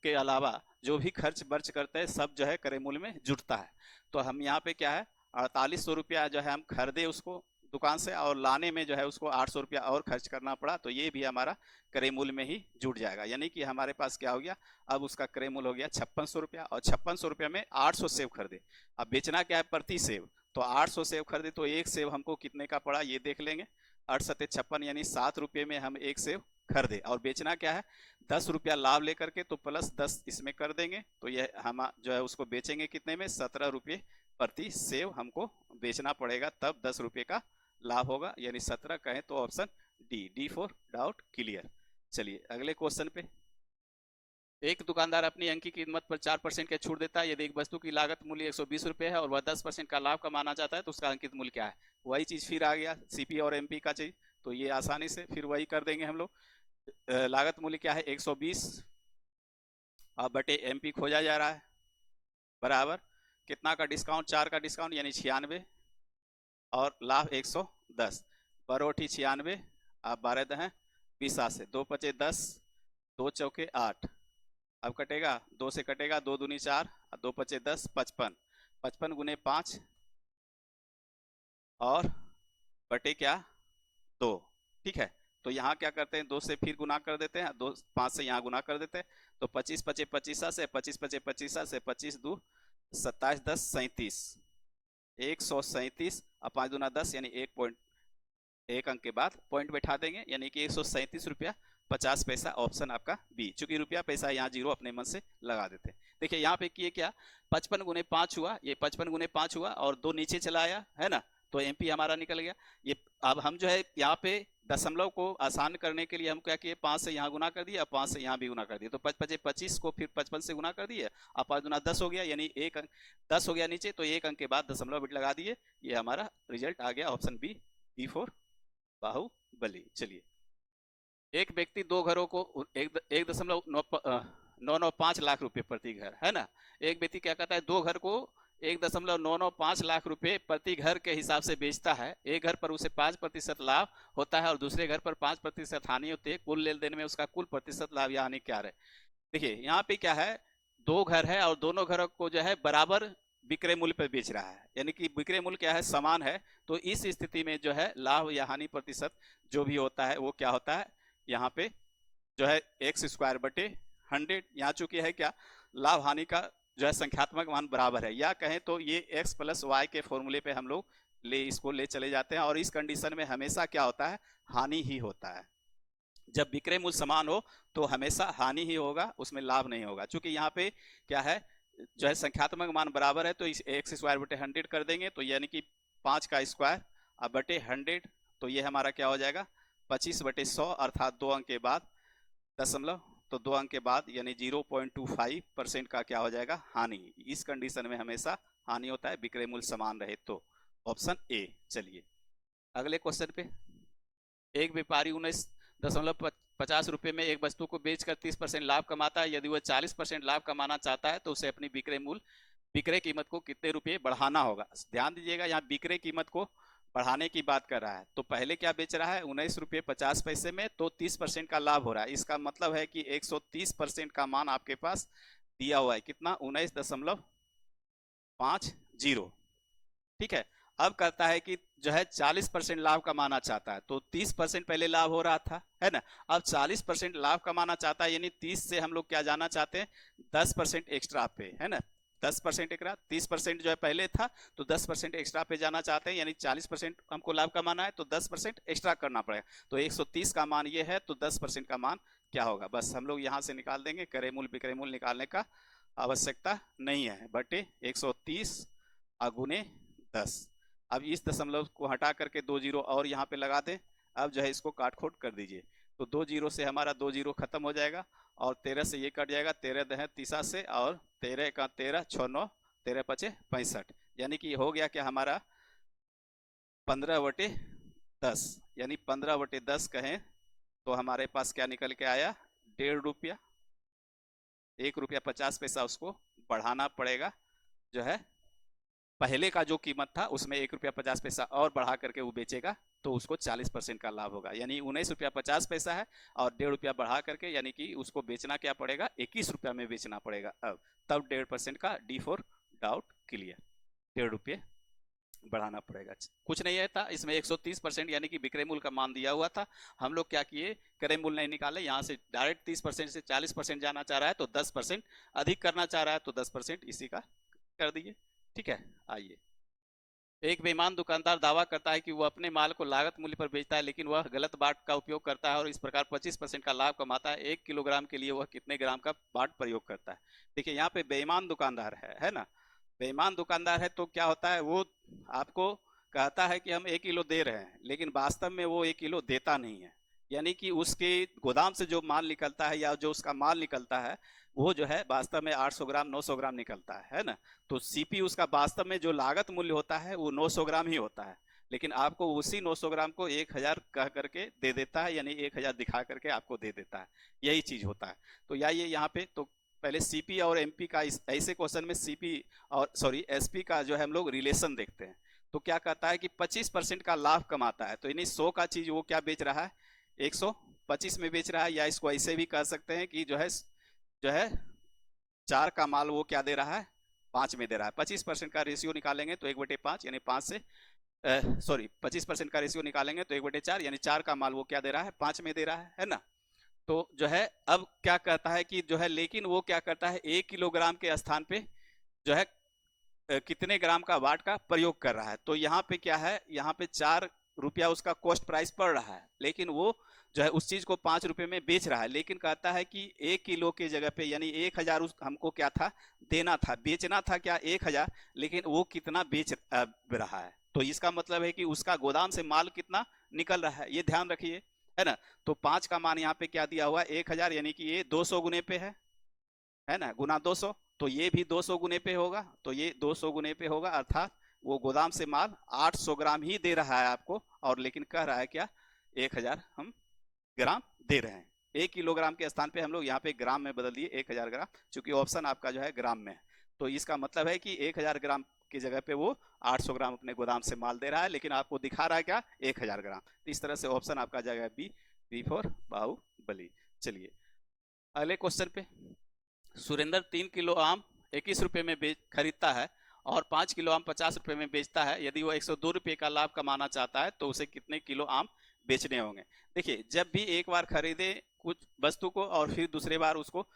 के अलावा जो भी खर्च बर्च करते हैं सब जो है क्रय मूल्य में जुटता है। तो हम यहाँ पे क्या है 4800 रुपया जो है हम खरीदे उसको दुकान से, और लाने में जो है उसको 800 रुपया और खर्च करना पड़ा, तो ये भी हमारा क्रय मूल्य में ही जुट जाएगा। यानी कि हमारे पास क्या हो गया, अब उसका क्रय मूल्य हो गया 5600 रुपया, और 5600 रुपया में 800 सेब खरीदे। अब बेचना क्या है प्रति सेब, तो 800 सेब खरीदे तो एक सेब हमको कितने का पड़ा ये देख लेंगे। 8 सत्ते 56 यानी 7 रुपये में हम एक सेब खरीदे, और बेचना क्या है 10 रुपया लाभ लेकर के, तो प्लस 10 इसमें कर देंगे, तो ये हम जो है उसको बेचेंगे कितने में, 17 रुपये प्रति सेब हमको बेचना पड़ेगा, तब 10 रुपये का लाभ होगा, यानी 17 कहें तो option D for doubt clear. चलिए अगले क्वेश्चन पे। एक दुकानदार अपनी अंक की कीमत पर 4% का छूट देता है। यदि एक वस्तु की लागत मूल्य 120 रुपये है और वह 10% का लाभ कमाना चाहता है तो उसका अंकित मूल्य क्या है। वही चीज फिर आ गया, सीपी और एमपी का चीज, तो ये आसानी से फिर वही कर देंगे हम लोग। लागत मूल्य क्या है 120, अब बटे एमपी खोजा जा रहा है, बराबर कितना का डिस्काउंट, 4 का डिस्काउंट यानी 96, और लाभ 110, बरोठी 96, आप 12 दहें 20 से, 2 पचे 10, 2 चौके 8, अब कटेगा 2 से कटेगा, 2 दूनी 4, 2 पचे 10, 55, 55 गुने 5 और बटे क्या 2, ठीक है। तो यहाँ क्या करते हैं 2 से फिर गुना कर देते हैं, 2 5 से यहाँ गुना कर देते हैं, तो 25 पचे 25 से, 25 पचे 25 से, 25 दो 27 10 37, 137, और 5 दूना 10 यानी 1 अंक के बाद पॉइंट बैठा देंगे, यानी कि 137 रुपया 50 पैसा, ऑप्शन आपका बी। चूंकि रुपया पैसा यहाँ जीरो अपने मन से लगा देते हैं। देखिए यहाँ पे किए क्या 55 गुने 5 हुआ, ये 55 गुने 5 हुआ और 2 नीचे चला आया है ना, तो एमपी हमारा निकल गया। ये अब हम जो है यहाँ पे दशमलव को आसान करने के लिए हम क्या किए 5 से यहाँ गुना कर दिया, 5 से यहाँ भी गुना कर दिया, तो 5 पचे 25 को फिर 55 से गुना कर दिए, अब 5 गुना 10 हो गया, यानी 1 अंक 10 हो गया नीचे, तो 1 अंक के बाद दशमलव बिट लगा दिए, ये हमारा रिजल्ट आ गया ऑप्शन बी फॉर बाहुबली। चलिए एक व्यक्ति दो घरों को 1.995 लाख रुपए प्रति घर, है ना। एक व्यक्ति क्या कहता है दो घर को 1.995 लाख रुपए प्रति घर के हिसाब से बेचता है। एक घर पर उसे 5% लाभ होता है और दूसरे घर पर 5% हानि होती है। कुल लेन देन में उसका कुल प्रतिशत लाभ या हानि क्या है। देखिए यहाँ पे क्या है, दो घर है और दोनों घरों को जो है बराबर विक्रय मूल्य पर बेच रहा है, यानी कि विक्रय मूल्य क्या है समान है। तो इस स्थिति में जो है लाभ या हानि प्रतिशत जो भी होता है वो क्या होता है, यहाँ पे जो है एक्स स्क्वायर बटे 100। यहाँ चूंकि है क्या लाभ हानि का जो है संख्यात्मक मान बराबर है, या कहें तो ये x प्लस वाई के फॉर्मूले पे हम लोग इसको ले चले जाते हैं, और इस कंडीशन में हमेशा क्या होता है हानि ही होता है। जब विक्रय मूल्य समान हो तो हमेशा हानि ही होगा, उसमें लाभ नहीं होगा। चूंकि यहाँ पे क्या है जो है संख्यात्मक मान बराबर है, तो इस एक्स स्क्वायर बटे 100 कर देंगे, तो यानी कि 5 का स्क्वायर अब बटे 100, तो ये हमारा क्या हो जाएगा 25 बटे 100, अर्थात 2 अंक के बाद दशमलव, तो 2 अंक के बाद यानी 0.25% का क्या हो जाएगा हानि। इस कंडीशन में हमेशा हानि होता है विक्रय मूल्य समान रहे तो, ऑप्शन ए। चलिए अगले क्वेश्चन पे। एक व्यापारी 19.50 रुपये में एक वस्तु को बेचकर 30% लाभ कमाता है। यदि वह 40% लाभ कमाना चाहता है तो उसे अपनी विक्रय कीमत को कितने रुपये बढ़ाना होगा। ध्यान दीजिएगा यहाँ विक्रय कीमत को बढ़ाने की बात कर रहा है, तो पहले क्या बेच रहा है 19 रुपये 50 पैसे में, तो 30% का लाभ हो रहा है। इसका मतलब है कि 130% का मान आपके पास दिया हुआ है, कितना 19.50, ठीक है। अब करता है कि जो है 40% लाभ कमाना चाहता है, तो 30% पहले लाभ हो रहा था, है ना। अब 40% लाभ कमाना चाहता है, यानी 30 से हम लोग क्या जाना चाहते हैं 10% एक्स्ट्रा पे, है ना। 10% एक्स्ट्रा, 30% जो है पहले था, तो 10% एक्स्ट्रा पे जाना चाहते हैं, यानी 40% हमको लाभ कमाना है तो 10% एक्स्ट्रा करना पड़ेगा। तो 130 का मान ये है, तो 10% का मान क्या होगा, बस हम लोग यहाँ से निकाल देंगे क्रय मूल्य विक्रय मूल्य निकालने का आवश्यकता नहीं है, बटे 130 गुने 10। अब इस दशमलव को हटा करके 2 जीरो और यहाँ पे लगा दें। अब जो है इसको काट खोट कर दीजिए, तो 2 जीरो से हमारा 2 जीरो खत्म हो जाएगा और 13 से ये कट जाएगा, 13 दह तीसा से, और 13 का 13 6 9 13 पचे 65, यानी कि हो गया क्या हमारा 15/10, यानी 15/10 कहें तो हमारे पास क्या निकल के आया, 1.5 रुपया, 1 रुपया 50 पैसा उसको बढ़ाना पड़ेगा। जो है पहले का जो कीमत था उसमें 1 रुपया 50 पैसा और बढ़ा करके वो बेचेगा, तो उसको 40% का लाभ होगा, यानी 19 रुपया 50 पैसा है और 1.5 रुपया बढ़ा करके, यानी कि उसको बेचना क्या पड़ेगा, 21 रुपया में बेचना पड़ेगा। अब तब 1.5% का डी फॉर डाउट क्लियर, 1.5 रुपये बढ़ाना पड़ेगा। कुछ नहीं है था इसमें, 130% यानी कि विक्रय मूल्य का मान दिया हुआ था। हम लोग क्या किए, क्रय मूल्य नहीं निकाले, यहाँ से डायरेक्ट 30% से 40% जाना चाह रहा है तो 10% अधिक करना चाह रहा है तो 10% इसी का कर दिए। ठीक है, आइए। एक बेईमान दुकानदार दावा करता है कि वह अपने माल को लागत मूल्य पर बेचता है, लेकिन वह गलत बाट का उपयोग करता है और इस प्रकार 25% का लाभ कमाता है। 1 किलोग्राम के लिए वह कितने ग्राम का बाट प्रयोग करता है। देखिए यहाँ पे बेईमान दुकानदार है ना। बेईमान दुकानदार है तो क्या होता है, वो आपको कहता है कि हम 1 किलो दे रहे हैं, लेकिन वास्तव में वो 1 किलो देता नहीं है। यानी कि उसके गोदाम से जो माल निकलता है या जो उसका माल निकलता है वो जो है वास्तव में 800 ग्राम 900 ग्राम निकलता है ना। तो सीपी उसका वास्तव में जो लागत मूल्य होता है वो 900 ग्राम ही होता है, लेकिन आपको उसी 900 ग्राम को 1000 कह करके दे देता है, यानी 1000 दिखा करके आपको दे देता है। यही चीज होता है। तो या ये यहाँ पे तो पहले सीपी और एमपी का ऐसे क्वेश्चन में सीपी और सॉरी एसपी का जो है हम लोग रिलेशन देखते हैं। तो क्या कहता है कि 25% का लाभ कमाता है, तो यानी 100 का चीज वो क्या बेच रहा है, 125 में बेच रहा है, या इसको ऐसे भी कह सकते हैं कि जो है 4 का माल वो क्या दे रहा है, 5 में दे रहा है। 25% का रेशियो निकालेंगे तो 1/5, यानी 5 से 25% का रेशियो निकालेंगे तो 1/4, यानी 4 का माल वो क्या दे रहा है, 5 में दे रहा है ना। तो जो है अब क्या कहता है कि जो है, लेकिन वो क्या करता है 1 किलोग्राम के स्थान पे जो है कितने ग्राम का वाट का प्रयोग कर रहा है। तो यहाँ पे क्या है, यहाँ पे 4 रुपया उसका कॉस्ट प्राइस पड़ रहा है, लेकिन वो जो है उस चीज को 5 रुपए में बेच रहा है। लेकिन कहता है कि 1 किलो के जगह पे यानी 1000 हमको क्या था, देना था, बेचना था क्या 1000, लेकिन वो कितना बेच रहा है। तो इसका मतलब है कि उसका गोदाम से माल कितना निकल रहा है, ये ध्यान रखिए, है ना। तो 5 का मान यहाँ पे क्या दिया हुआ है, 1000, यानी कि ये 200 गुने पे है ना, गुना 200, तो ये भी 200 गुने पे होगा, तो ये 200 गुने पे होगा, अर्थात वो गोदाम से माल 800 ग्राम ही दे रहा है आपको, और लेकिन कह रहा है क्या 1000 हम ग्राम दे रहे हैं। 1 किलोग्राम के स्थान पे हम लोग यहाँ पे ग्राम में बदल दिए 1000 ग्राम, क्योंकि ऑप्शन आपका जो है ग्राम में है। तो इसका मतलब है कि 1000 ग्राम की जगह पे वो 800 ग्राम अपने गोदाम से माल दे रहा है, लेकिन आपको दिखा रहा है क्या 1000 ग्राम। तो इस तरह से ऑप्शन आपका जाएगा बी फॉर बाहुबली। चलिए अगले क्वेश्चन पे। सुरेंद्र 3 किलो आम 21 रुपए में खरीदता है और 5 किलो आम 50 रुपए में बेचता है। यदि वो 102 रुपए का लाभ कमाना चाहता है तो उसे कितने किलो आम बेचने होंगे। देखिए जब भी एक बार खरीदे कुछ वस्तु को और फिर दूसरे बार उसको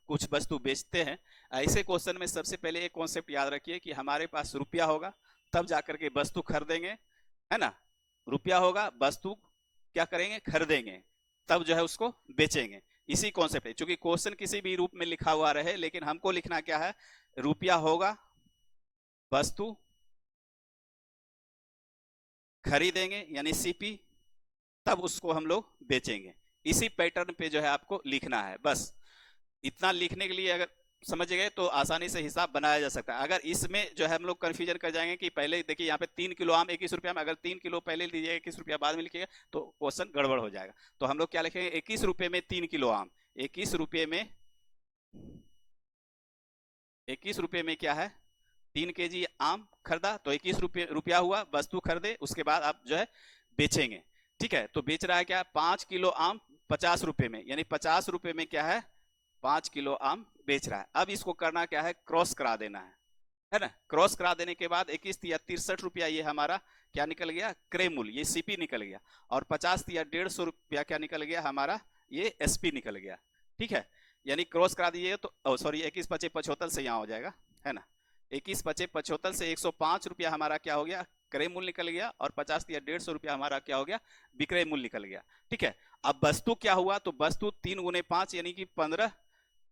कुछ वस्तु बेचते हैं, ऐसे क्वेश्चन में सबसे पहले एक कॉन्सेप्ट याद रखिए कि हमारे पास रुपया होगा तब जाकर के वस्तु खरीदेंगे, है ना। रुपया होगा, वस्तु क्या करेंगे, खरीदेंगे, तब जो है उसको बेचेंगे। इसी कॉन्सेप्ट है, क्योंकि क्वेश्चन किसी भी रूप में लिखा हुआ रहे, लेकिन हमको लिखना क्या है, रुपया होगा, वस्तु खरीदेंगे यानी सीपी, तब उसको हम लोग बेचेंगे। इसी पैटर्न पे जो है आपको लिखना है। बस इतना लिखने के लिए अगर समझ गए तो आसानी से हिसाब बनाया जा सकता है। अगर इसमें जो है हम लोग कंफ्यूजन कर जाएंगे कि पहले देखिए यहाँ पे 3 किलो आम 21 रुपया में, अगर 3 किलो पहले लीजिएगा 21 रुपया बाद में लिखिएगा तो क्वेश्चन गड़बड़ हो जाएगा। तो हम लोग क्या लिखेंगे, 21 रुपये में 3 किलो आम, 21 रुपये में 21 रुपये में क्या है 3 केजी आम खरीदा, तो 21 रुपया हुआ, वस्तु खरीदे, उसके बाद आप जो है बेचेंगे। ठीक है, तो बेच रहा है क्या 5 किलो आम 50 रुपये में, यानी 50 रुपये में क्या है 5 किलो आम बेच रहा है। अब इसको करना क्या है, क्रॉस करा देना है ना। क्रॉस करा देने के बाद 21 या 63 रुपया ये हमारा क्या निकल गया, क्रय मूल्य, ये सीपी निकल गया, और 50 या 150 रुपया क्या निकल गया हमारा, ये एसपी निकल गया। ठीक है, यानी क्रॉस करा दीजिए तो सॉरी 21 पचे 75 से यहाँ हो जाएगा, है ना। 21 पचे 75 से 105 रुपया हमारा क्या हो गया, क्रय मूल्य निकल गया, और 50 या 150 रुपया हमारा क्या हो गया, विक्रय मूल्य निकल गया। ठीक है, अब वस्तु क्या हुआ, तो वस्तु 3 गुने 5 यानी कि 15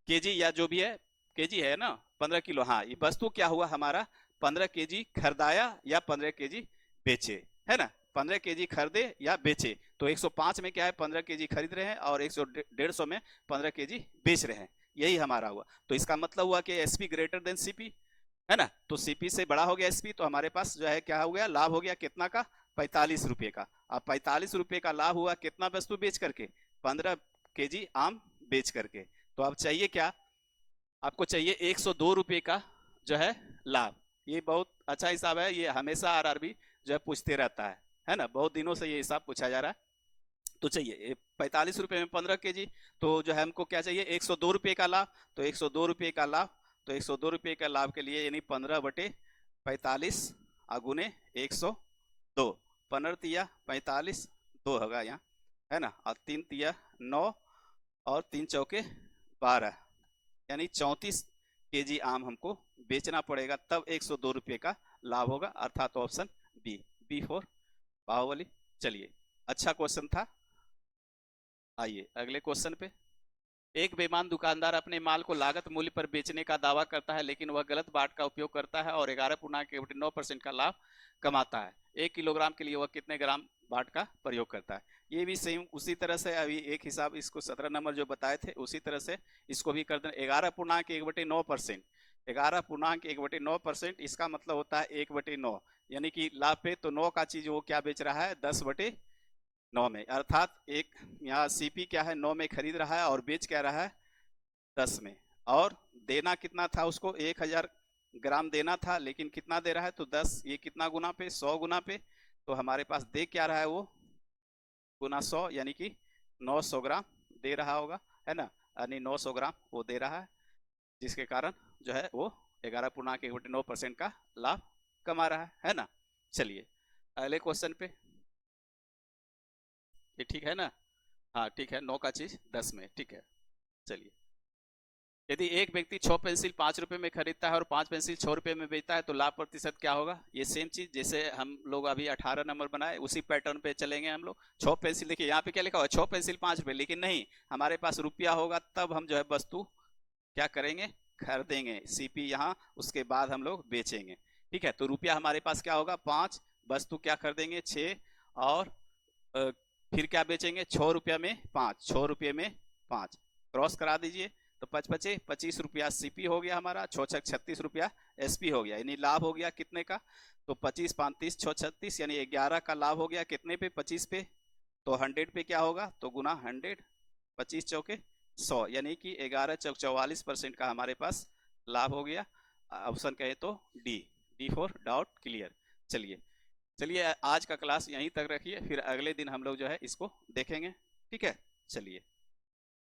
केजी या जो भी है केजी है ना, 15 किलो। हाँ, ये वस्तु क्या हुआ हमारा, 15 केजी खरीदाया या 15 केजी बेचे, है ना। 15 केजी खरीदे या बेचे, तो 105 में क्या है, 15 केजी खरीद रहे हैं और 150 में 15 केजी बेच रहे हैं, यही हमारा हुआ। तो इसका मतलब हुआ कि एसपी ग्रेटर देन सीपी, है ना। तो सीपी से बड़ा हो गया एसपी, तो हमारे पास जो है क्या हो गया, लाभ हो गया कितना का, 45 रुपए का। अब 45 रुपए का लाभ हुआ कितना वस्तु बेच करके, 15 केजी आम बेच करके। तो अब चाहिए क्या, आपको चाहिए 102 रुपए का जो है लाभ। ये बहुत अच्छा हिसाब है, ये हमेशा आरआरबी जो है पूछते रहता है ना, बहुत दिनों से ये हिसाब पूछा जा रहा है। तो चाहिए 45 रुपए में 15 केजी, तो जो है हमको क्या चाहिए, 102 रुपए का लाभ। तो 102 रुपए का लाभ, तो 102 रुपए का लाभ के लिए यानी 15/45 गुने 102, 15 तिया 45, 2 होगा यहाँ, है ना, और 3 तिया 9 और 3 चौके 12, यानी 34 केजी आम हमको बेचना पड़ेगा, तब 102 रुपए का लाभ होगा, अर्थात option B, B for Baahubali. चलिए, अच्छा क्वेश्चन था। आइए अगले क्वेश्चन पे। एक बेईमान दुकानदार अपने माल को लागत मूल्य पर बेचने का दावा करता है, लेकिन वह गलत बाट का उपयोग करता है और 11.9% का लाभ कमाता है। 1 किलोग्राम के लिए वह कितने ग्राम बाट का प्रयोग करता है। ये भी सेम उसी तरह से, अभी एक हिसाब इसको 17 नंबर जो बताए थे उसी तरह से इसको भी कर दें। 11.1/9%, 11.1/9%, इसका मतलब होता है 1/9, यानी कि लाभ पे तो 9 का चीज वो क्या बेच रहा है, 10/9 में, अर्थात एक यहाँ सीपी क्या है 9 में खरीद रहा है और बेच क्या रहा है 10 में। और देना कितना था उसको, 1000 ग्राम देना था, लेकिन कितना दे रहा है, तो 10, ये कितना गुना पे, 100 गुना पे, तो हमारे पास दे क्या रहा है वो गुना 100, यानी कि 900 ग्राम दे रहा होगा, है ना, यानी 900 ग्राम वो दे रहा है, जिसके कारण जो है वो 11.1/9% का लाभ कमा रहा है ना। चलिए अगले क्वेश्चन पे, ये ठीक है ना, हाँ ठीक है, 9 का चीज 10 में, ठीक है। चलिए, यदि एक व्यक्ति 6 पेंसिल 5 रुपए में खरीदता है और 5 पेंसिल 6 रुपए में बेचता है, तो लाभ प्रतिशत क्या होगा। ये सेम चीज जैसे हम लोग अभी 18 नंबर बनाए, उसी पैटर्न पे चलेंगे हम लोग। 6 पेंसिल, देखिए यहाँ पे क्या लिखा हुआ है, 6 पेंसिल 5 रुपए, लेकिन नहीं, हमारे पास रुपया होगा तब हम जो है वस्तु क्या करेंगे, खरीदेंगे, सीपी यहाँ, उसके बाद हम लोग बेचेंगे, ठीक है। तो रुपया हमारे पास क्या होगा 5, वस्तु क्या खरीदेंगे 6, और फिर क्या बेचेंगे 6 रुपया में 5, 6 रुपये में 5, क्रॉस करा दीजिए, तो 5×5 25 रुपया सीपी हो गया हमारा, 6×6 36 रुपया एसपी हो गया, यानी लाभ हो गया कितने का, तो 25 5 30 6 36, यानी 11 का लाभ हो गया कितने पे, 25 पे, तो 100 पे क्या होगा, तो गुना 100, 25 चौके 100, यानी कि 11 चौक 44% का हमारे पास लाभ हो गया। ऑप्शन कहे तो D, D for doubt clear. चलिए चलिए, आज का क्लास यहीं तक रखिए, फिर अगले दिन हम लोग जो है इसको देखेंगे, ठीक है। चलिए।